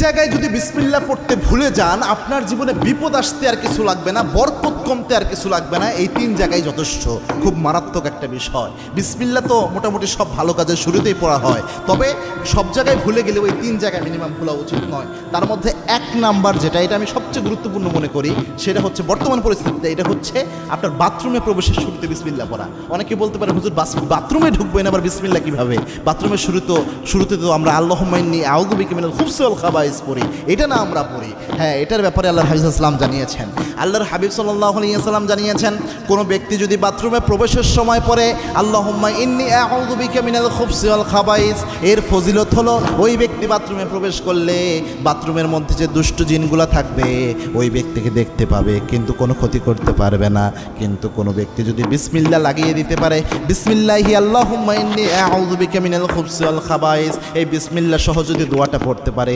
জায়গায় যদি বিসমিল্লাহ পড়তে ভুলে যান, আপনার জীবনে বিপদ আসতে আর কিছু লাগবে না, বরকত কমতে আর কিছু লাগবে না। এই 3 জায়গায় যথেষ্ট। খুব মারাত্মক একটা বিষয়। বিসমিল্লাহ তো মোটামুটি সব ভালো কাজের শুরুতেই পড়া হয়, তবে সব জায়গায় ভুলে গেলেও এই 3 জায়গায় মিনিমাম ভুলা উচিত নয়। তার মধ্যে 1 নাম্বার যেটা, এটা আমি সবচেয়ে গুরুত্বপূর্ণ মনে করি, সেটা হচ্ছে বর্তমান পরিস্থিতিতে এটা হচ্ছে আপনার বাথরুমে প্রবেশের শুরুতে বিসমিল্লাহ পড়া। অনেকে বলতে পারে হুজুর বাথরুমে ঢুকবেন আবার বিসমিল্লাহ কিভাবে? বাথরুমের শুরুতে তো আমরা আল্লাহুম্মা ইন্নী আউযু বিকা মিনাল খুবসি ওয়াল খাবাইস পড়ি, এটা না আমরা পড়ি। হ্যাঁ, এটার ব্যাপারে আল্লাহর হাবিব সাল্লাল্লাহু আলাইহি ওয়াসাল্লাম জানিয়েছেন। আল্লাহর হাবিব সাল্লাল্লাহু আলাইহি ওয়াসাল্লাম জানিয়েছেন, কোনো ব্যক্তি যদি বাথরুমে প্রবেশের সময় পড়ে আল্লাহুম্মা ইন্নী আউযু বিকা মিনাল খুবসি ওয়াল খাবাইস, এর ফজিলত হলো ওই ব্যক্তি বাথরুমে প্রবেশ করলে বাথরুমের মধ্যে যে দুষ্ট জিনগুলো থাকবে ওই ব্যক্তিকে দেখতে পাবে, কিন্তু কোনো ক্ষতি করতে পারবে না। কিন্তু কোনো ব্যক্তি যদি বিসমিল্লাহ লাগিয়ে দিতে পারে, বিসমিল্লাহি আল্লাহুম্মা ইন্নী আউযু বিকা মিনাল খুবসি ওয়াল খাবাইস, এই বিসমিল্লাহ সহ যদি দোয়াটা পড়তে পারে,